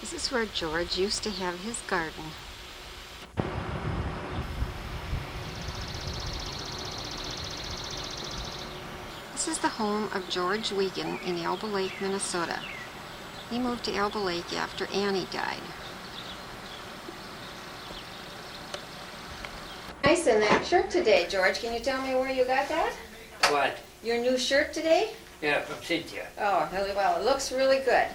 This is where George used to have his garden. This is the home of George Weigand in Elba Lake, Minnesota. He moved to Elba Lake after Annie died. Nice in that shirt today, George. Can you tell me where you got that? What? Your new shirt today? Yeah, from Cynthia. Oh, really well. It looks really good.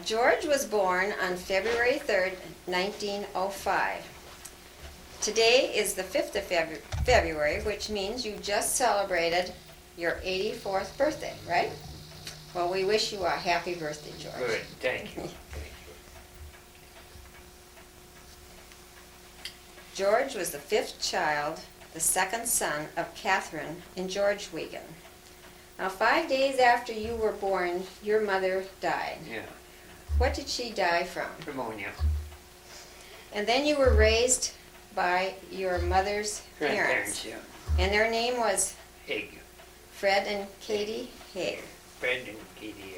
George was born on February 3rd, 1905. Today is the 5th of February, which means you just celebrated your 84th birthday, right? Well, we wish you a happy birthday, George. Good, thank you. George was the 5th child, the 2nd son of Catherine and George Weigand. Now, 5 days after you were born, your mother died. Yeah. What did she die from? Pneumonia. And then you were raised by your mother's parents. Grandparents, yeah. And their name was Haig. Fred and Katie Haig. Fred and Katie,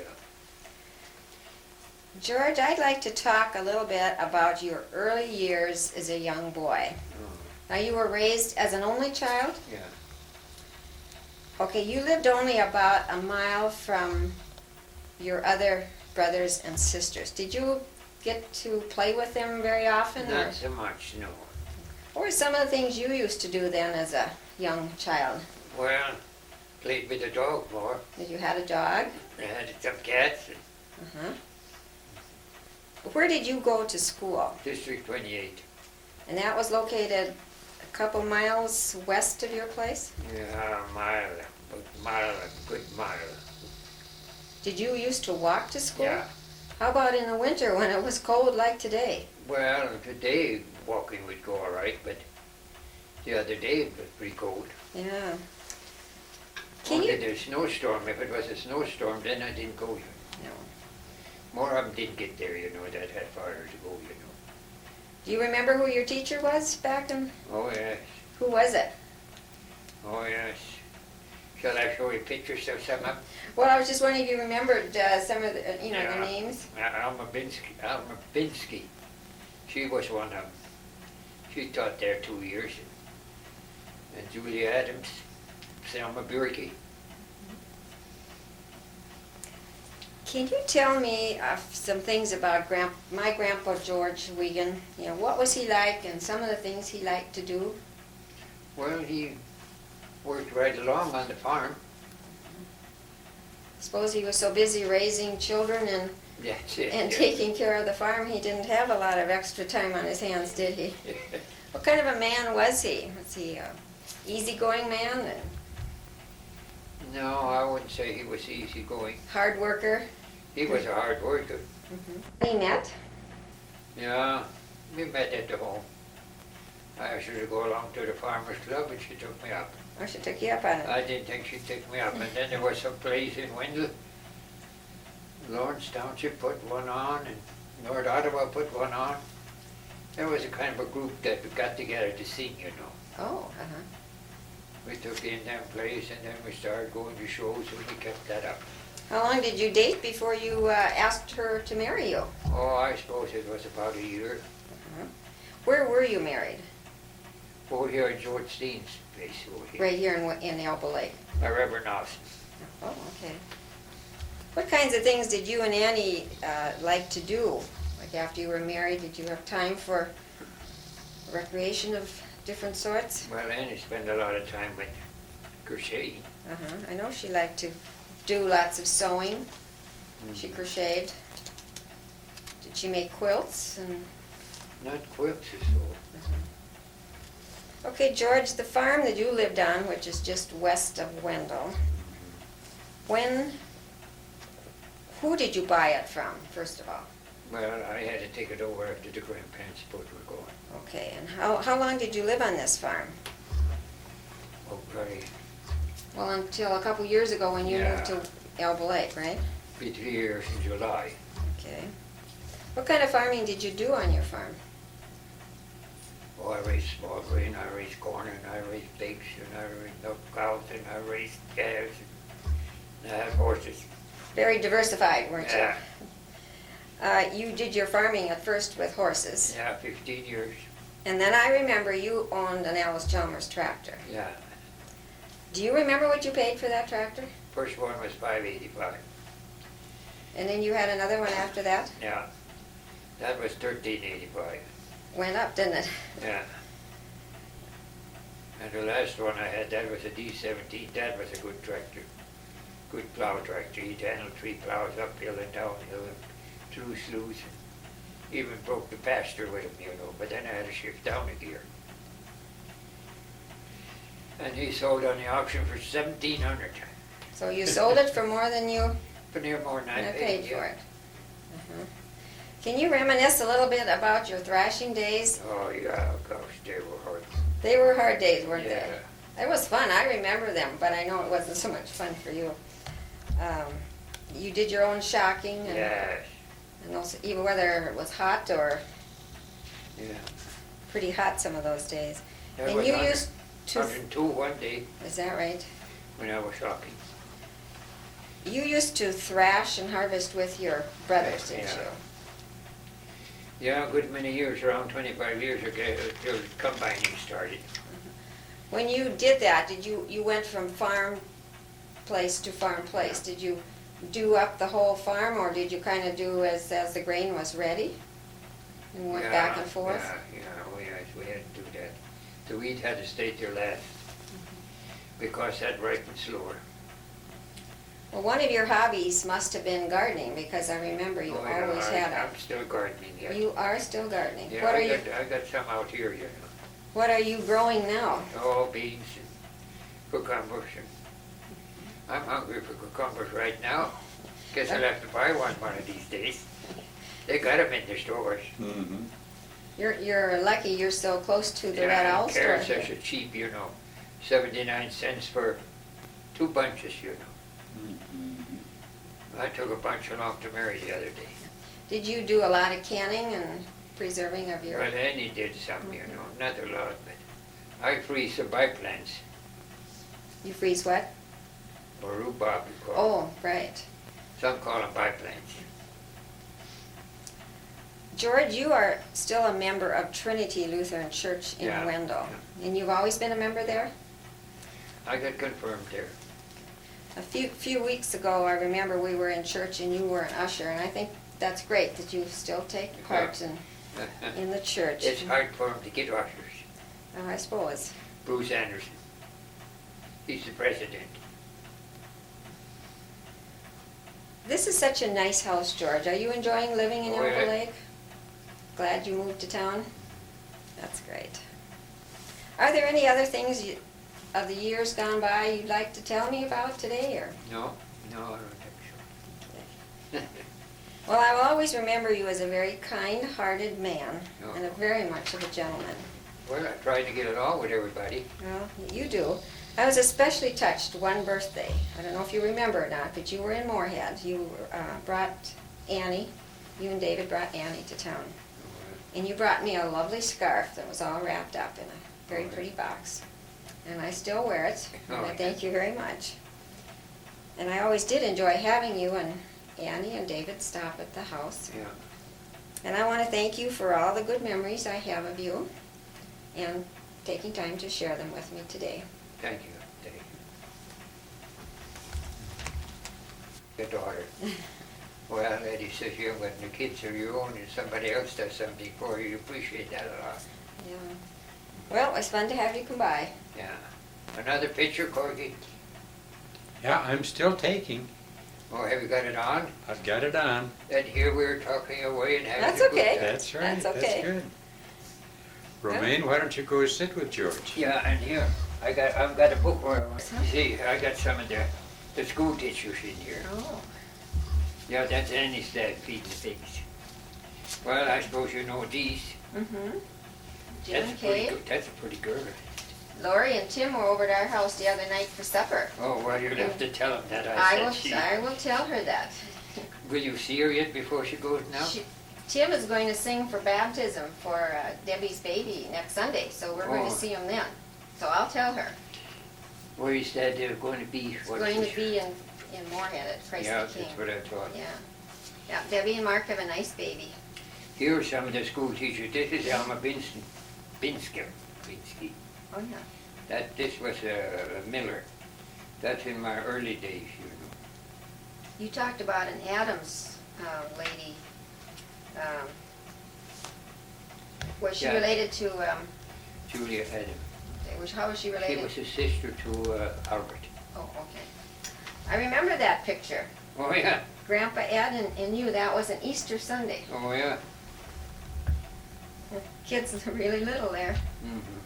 George, I'd like to talk a little bit about your early years as a young boy. Now, you were raised as an only child? Yeah. Okay, you lived only about a mile from your other brothers and sisters. Did you get to play with them very often? Not so much, no. What were some of the things you used to do then as a young child? Well, played with the dog more. Did you have a dog? I had some cats. Uh-huh. Where did you go to school? District 28. And that was located a couple miles west of your place? Yeah, a good mile. Did you used to walk to school? Yeah. How about in the winter when it was cold like today? Well, today walking would go all right, but the other day it was pretty cold. Yeah. Only the snowstorm. If it was a snowstorm, then I didn't go. No. More of them didn't get there, that had farther to go, Do you remember who your teacher was back then? Oh, yes. Who was it? Oh, yes. Shall I show you pictures of some of them? Well, I was just wondering if you remembered some of the, the names. Alma Binsky. She was one of them. She taught there 2 years. And Julia Adams, Selma Burkey. Can you tell me some things about my grandpa George Weigand? What was he like and some of the things he liked to do? Well, he worked right along on the farm. Suppose he was so busy raising children and That's it. and taking care of the farm, he didn't have a lot of extra time on his hands, did he? What kind of a man was he? Was he an easygoing man? No, I wouldn't say he was easygoing. Hard worker? He was a hard worker. He met? Yeah, we met at the home. I asked her to go along to the farmer's club and she took me up. Or she took you up on it? I didn't think she'd take me up. And then there was some place in Wendell. Lawrence Township put one on and North Ottawa put one on. There was a kind of a group that got together to sing, Oh, uh-huh. We took in them plays and then we started going to shows and we kept that up. How long did you date before you asked her to marry you? Oh, I suppose it was about a year. Where were you married? Over here at George Steen's place over here. Right here in Elba Lake. By Reverend Austin. Oh, okay. What kinds of things did you and Annie like to do? Like after you were married, did you have time for recreation of different sorts? Well, Annie spent a lot of time with crocheting. I know she liked to do lots of sewing. She crocheted. Did she make quilts? Not quilts or so. Okay, George, the farm that you lived on, which is just west of Wendell, who did you buy it from, first of all? Well, I had to take it over after the grandparents both were gone. Okay, and how long did you live on this farm? Oh, probably Well, until a couple years ago when you moved to Elba Lake, right? be 3 years in July. Okay. What kind of farming did you do on your farm? Oh, I raised small grain, I raised corn, and I raised pigs, and I raised milk cows, and I raised calves, and I had horses. Very diversified, weren't you? Yeah. You did your farming at first with horses, Yeah, 15 years. and then I remember you owned an Alice Chalmers tractor. Yeah. Do you remember what you paid for that tractor? First one was $5.85. And then you had another one after that? Yeah. That was $13.85. Went up, didn't it? Yeah. And the last one I had, that was a D17. That was a good tractor. Good plow tractor. He'd handle 3 plows uphill and downhill and through sloughs. Even broke the pasture with him, you know. But then I had to shift down a gear. And he sold on the auction for $1,700. So you sold it for more than you For near more than I paid for yeah. it. Can you reminisce a little bit about your thrashing days? Oh yeah, gosh, they were hard. They were hard days, weren't Yeah. they? It was fun. I remember them, but I know it wasn't so much fun for you. You did your own shocking, and, Yes. and those, even whether it was hot or Yeah. pretty hot some of those days. That And was you 100 used to, 102 one day is that right? when I was shocking. You used to thrash and harvest with your brothers, didn't Yeah. you? Yeah, a good many years, around 25 years ago, till combining started. When you did that, you went from farm place to farm place? Did you do up the whole farm, or did you kind of do as the grain was ready? And went back and forth? Yeah, we had to do that. The wheat had to stay till last, because that ripened slower. Well, one of your hobbies must have been gardening, because I remember you Oh, yeah, always had it. I'm still gardening yet. You are still gardening. Yeah, What are you, I got some out here, you know. what are you growing now? Oh, beans and cucumbers. And I'm hungry for cucumbers right now. Guess I'll have to buy one of these days. They got them in the stores. Mm-hmm. You're lucky you're so close to the Red Yeah, Owl and store. carrots are so cheap, you know. 79 cents for 2 bunches, you know. I took a bunch along to Mary the other day. Did you do a lot of canning and preserving of your? Well, Annie did some, you know, not a lot, but I freeze some biplants, You freeze what? or rhubarb, you call them. Oh, right. Some call them biplants. George, you are still a member of Trinity Lutheran Church in Yeah, Wendell. And you've always been a member there? I got confirmed there. A few weeks ago, I remember we were in church and you were an usher, and I think that's great that you still take part in the church. It's hard for them to get ushers. Oh, I suppose. Bruce Anderson, he's the president. This is such a nice house, George. Are you enjoying living in Oh, Elko yeah. Lake? Glad you moved to town? That's great. Are there any other things of the years gone by you'd like to tell me about today, or? No, I don't think so. Well, I will always remember you as a very kind-hearted man Oh. and a very much of a gentleman. Well, I tried to get along with everybody. Well, you do. I was especially touched one birthday. I don't know if you remember or not, but you were in Moorhead. You brought Annie, you and David brought Annie to town. And you brought me a lovely scarf that was all wrapped up in a very pretty box. And I still wear it, and I thank you very much. And I always did enjoy having you and Annie and David stop at the house. Yeah. And I want to thank you for all the good memories I have of you and taking time to share them with me today. Thank you. Thank you. Your daughter. Well, Eddie says you when the kids are your own and somebody else does something for you, you appreciate that a lot. Yeah. Well, it was fun to have you come by. Yeah. Another picture, Corky? Yeah, I'm still taking. Oh, have you got it on? I've got it on. And here we were talking away and having That's a good okay. time. That's right. That's okay. good. Romaine, why don't you go sit with George? Yeah, and here, I've got a book where, Huh? see, I got some of the school teachers in here. Oh. Yeah, that's Annie's dad feeding the pigs. Well, I suppose you know these. Mm-hmm. Jim That's and a pretty Kay. good, that's a pretty girl. Lori and Tim were over at our house the other night for supper. Oh, well, you'll have to tell them that I will tell her that. Will you see her yet before she goes now? Tim is going to sing for baptism for Debbie's baby next Sunday, so we're going Oh. to see him then. So I'll tell her. Where is that they're going to be? It's going to be in Moorhead at Christ Yeah, the King. that's what I thought. Yeah. Yeah, Debbie and Mark have a nice baby. Here are some of the school teachers. This is Alma Binsky. Oh, yeah. This was a Miller. That's in my early days, you know. You talked about an Adams lady. Was she Yeah. related to, Julia Adam. how was she She related? was a sister to Albert. Oh, okay. I remember that picture. Oh, yeah. Grandpa Ed and you, that was an Easter Sunday. Oh, yeah. The kids are really little there. Mm-hmm.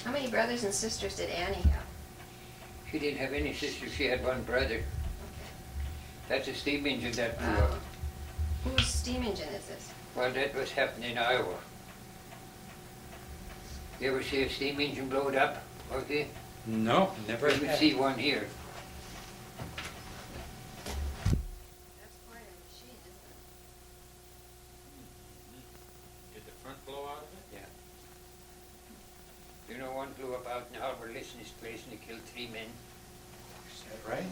How many brothers and sisters did Annie have? She didn't have any sisters. She had one brother. That's a steam engine that blew Wow. up. Whose steam engine is this? Well, that was happening in Iowa. You ever see a steam engine blowed up? Okay. No, never You can had. see one here. That's quite a machine, isn't Did the front blow out of it? You know, one blew up out in Albert Listen's place and it killed 3 men. Is that right? it?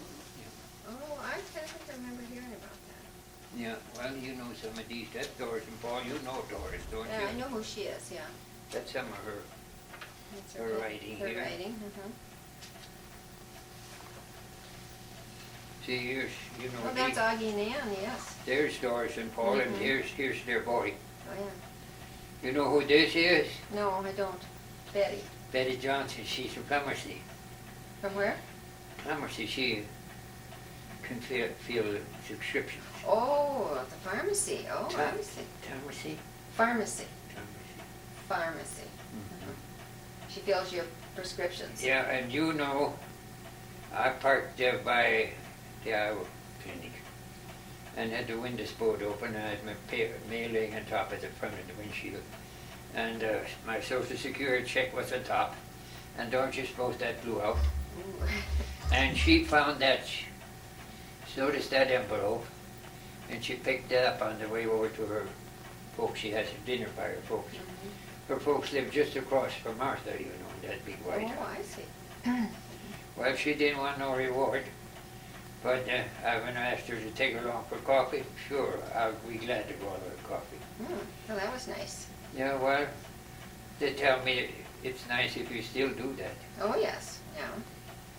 Oh, I think I remember hearing about that. Yeah, well, you know some of these. That's Doris and Paul. You know Doris, don't Yeah, I you? know who she is, yeah. That's some of her. That's Her book- writing Her here. writing, uh-huh. See, here's, you know, Well, that's Augie and Ann, yes. there's Doris and Paul, and Mhm. here's their boy. Oh, yeah. You know who this is? No, I don't. Betty. Betty Johnson. She's from Pharmacy. From where? Pharmacy, she can feel subscriptions. Oh, the pharmacy. Oh, Pha- I see. Pharmacy? Pharmacy. Pharmacy. Pharmacy. Mhm. She fills your prescriptions. Yeah, and you know, I parked there by the Iowa clinic and had the windows board open and I had my mail laying on top of the front of the windshield. And my social security check was on top. And don't you suppose that blew out? Ooh. And she found that, she noticed that envelope, and she picked it up on the way over to her folks. She had some dinner by her folks. Mhm. Her folks lived just across from Martha, you know, in that big white Oh, house. I see. Well, she didn't want no reward, but when I asked her to take her along for coffee, sure, I'll be glad to go along for coffee. Well, that was nice. Yeah, well, they tell me it's nice if you still do that. Oh, yes, yeah.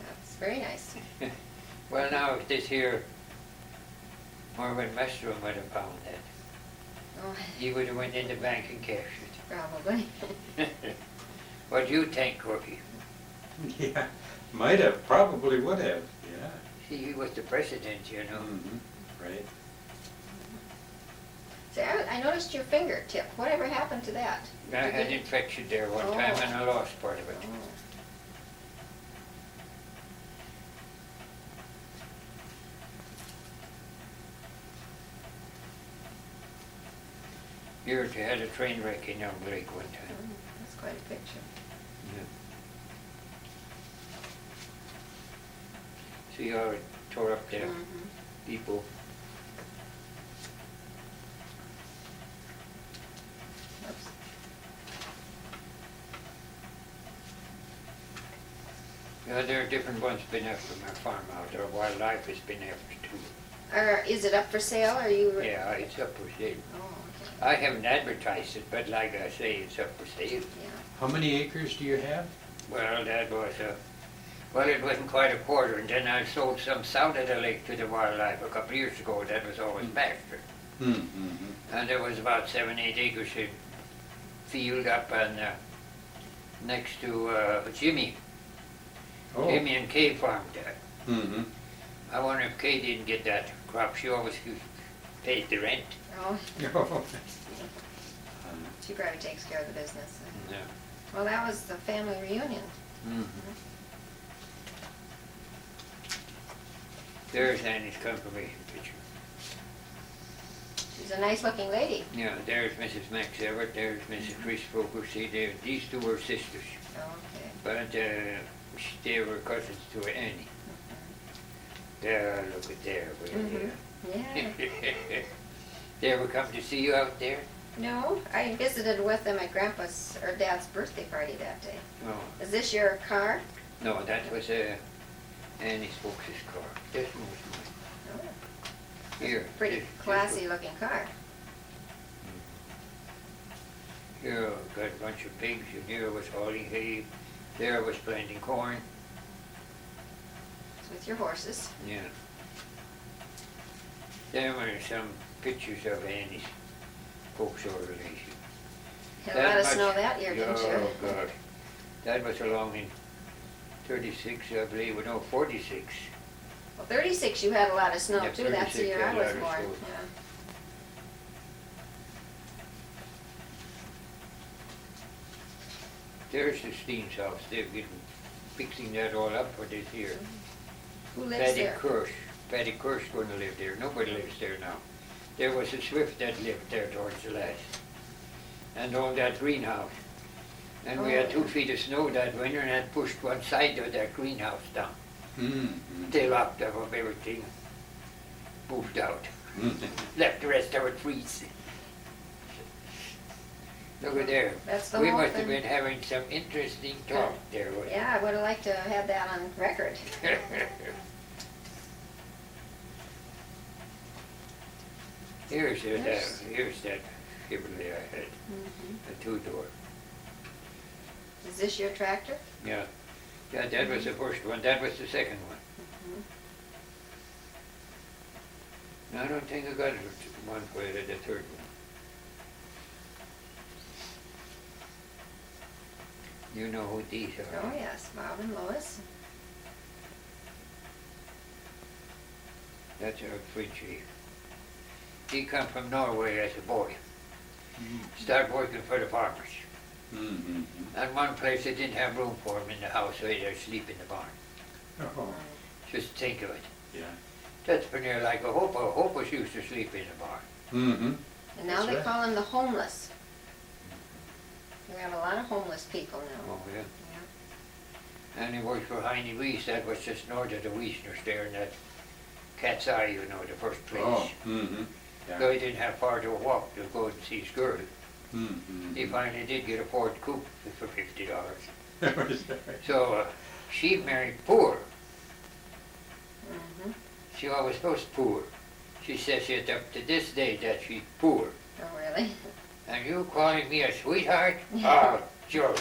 That's very nice. Well, now, if this here Marvin Mestrom would have found that, Oh, he would have went in the bank and cashed probably. it. What do you think, Corky? Yeah, might have, probably would have, yeah. See, he was the president, you know. Mhm. Right. See, I noticed your fingertip. Whatever happened to that? I had Did it- infection there one time and I lost part of it. Oh. Here, they had a train wreck in Young Lake one time. Oh, that's quite a picture. See how it tore up there, Mhm. people. Oops. Yeah, there are different ones been after my farm out there. Wildlife has been after too. Is it up for sale? Are you? Yeah, it's up for sale. Oh, okay. I haven't advertised it, but like I say, it's up for sale. Yeah. How many acres do you have? Well, that was well, it wasn't quite a quarter, and then I sold some south of the lake to the wildlife a couple of years ago. That was always pasture. Mm-hmm. And there was about 7-8 acres of field up on next to Jimmy. Oh. Jimmy and Kay farmed that. Mm-hmm. I wonder if Kay didn't get that crop. She always paid the rent. Oh, Oh. she probably takes care of the business. Yeah. Well, that was the family reunion. There's Annie's confirmation picture. She's a nice-looking lady. Yeah, there's Mrs. Max Everett, there's Mrs. Chris Foker. See, these two were sisters, Oh, okay. but they were cousins to Annie. There, look at there. Mhm. Yeah. They ever come to see you out there? No, I visited with them at Grandpa's or Dad's birthday party that day. Oh, Is this your car? no, that was Annie's folks' car. This one was Oh, mine. Here. pretty this classy was- looking car. Here I got a bunch of pigs, and here was hauling hay. There was planting corn. It's with your horses. Yeah. There were some pictures of Annie's folks over relation. Had a lot of much- snow that year, didn't you? Oh, God. That was along in 36, I believe, well, no, 46. Well, 36 you had a lot of snow Yeah, too. That's the 36 year I had a was lot of born. snow. Yeah. There's the Steen's house. They're fixing that all up for this year. Who lives Patty there? Kirsch. Patty Kirsch going to live there. Nobody lives there now. There was a Swift that lived there towards the last. And owned that greenhouse. And we had Oh. 2 feet of snow that winter and that pushed one side of that greenhouse down. Mm-hmm. They locked up of everything. Moved out. Left the rest of it freeze. Look at there. That's the We whole must have thing. been having some interesting talk there. wasn't Yeah, I would have liked to have had that on record. it? Here's Yes. that Chevrolet I had, Mhm. a 2-door. Is this your tractor? Yeah. Yeah, that was the first one. That was the second one. Mhm. I don't think I got it one for the third one. You know who these are. Oh, yes, Bob and Lois. That's our Frenchie. He come from Norway as a boy. Started working for the farmers. Mm-hmm. And one place they didn't have room for him in the house, so he had to sleep in the barn. Oh, Just think of it. yeah. That's been there like a hope. A hope was used to sleep in the barn. Mm-hmm. And now That's they right. call them the homeless. We have a lot of homeless people now. Oh, yeah. And he worked for Heine Weiss, that was just north of the Wiesners there in that Cat's Eye, you know, the first place. Oh, mm-hmm. So Yeah. he didn't have far to walk to go and see his girl. Mm-hmm. He finally did get a Ford Coupe for $50. Mm-hmm. So she married poor. Mhm. She always was poor. She says it up to this day that she's poor. Oh, really? And you calling me a sweetheart? Oh, Joe,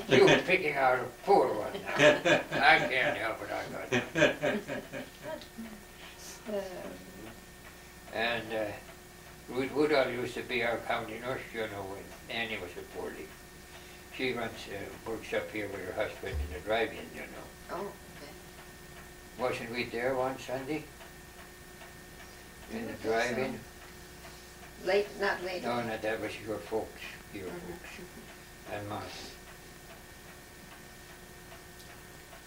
you were picking out a poor one now. I can't help it, I got it. And Ruth Woodall used to be our county nurse, you know, when Annie was a poor lady. She works up here with her husband in the drive-in, you know. Oh, okay. Wasn't we there one Sunday? In I the think so. drive-in? Late, not late. No, no, that was your folks, your Mhm. folks, and mine.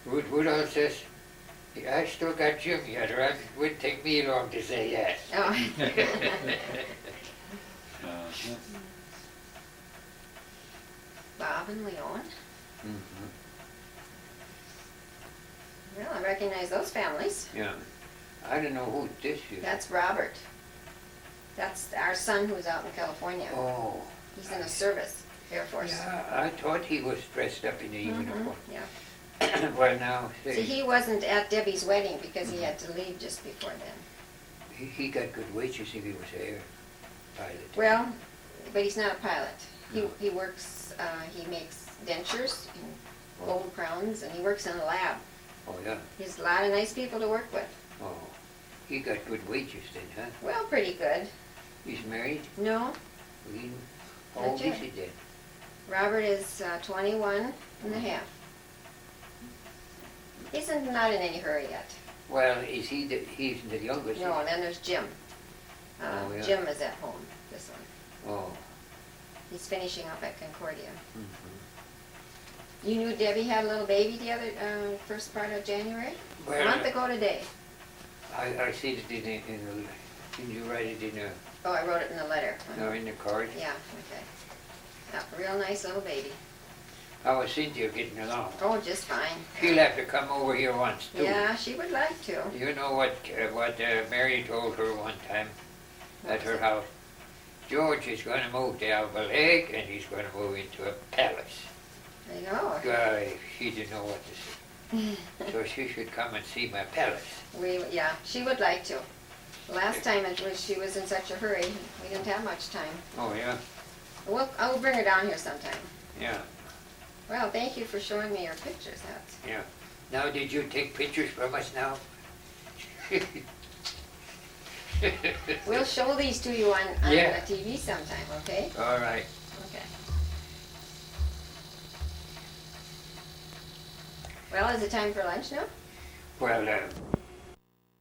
Ruth Woodall says, "Yeah, I still got Jim yet, or it would take me long to say yes." Oh. Uh-huh. Bob and Leon. Mhm. Well, I recognize those families. Yeah, I don't know who this is. That's Robert. That's our son who's out in California. Oh, He's in the service, Air Force. yeah, I thought he was dressed up in the Mhm, uniform. yeah. Well, now, See, see, he wasn't at Debbie's wedding because he had to leave just before then. he got good wages if he was air pilot. Well, but he's not a pilot. No. He works, he makes dentures and gold crowns, and he works in a lab. Oh, yeah, He's a lot of nice people to work with. oh, he got good wages then, huh? Well, pretty good. He's married? No, He, how Not old is yet. he then? Robert is 21 and a half. He's not in any hurry yet. Well, is he he's the youngest? No, and then there's Jim. Oh, yeah. Jim is at home, this one. Oh. He's finishing up at Concordia. Mhm. You knew Debbie had a little baby the other, first part of January? A Well, month ago today. I see it in the, did you write it in a, Oh, I wrote it in the letter. no, in the card? Yeah, okay. Yeah, real nice little baby. How is Cynthia getting along? Oh, just fine. She'll have to come over here once too. Yeah, she would like to. You know what Mary told her one time at her house? George is gonna move to Alva Lake and he's gonna move into a palace. I know. She didn't know what to say. So she should come and see my palace. Yeah, she would like to. Last time she was in such a hurry, we didn't have much time. Oh, yeah? I will bring her down here sometime. Yeah, Well, thank you for showing me your pictures. yeah. Now, did you take pictures from us now? We'll show these to you on Yeah. the TV sometime, okay? All right. Okay. Well, is it time for lunch now? Well,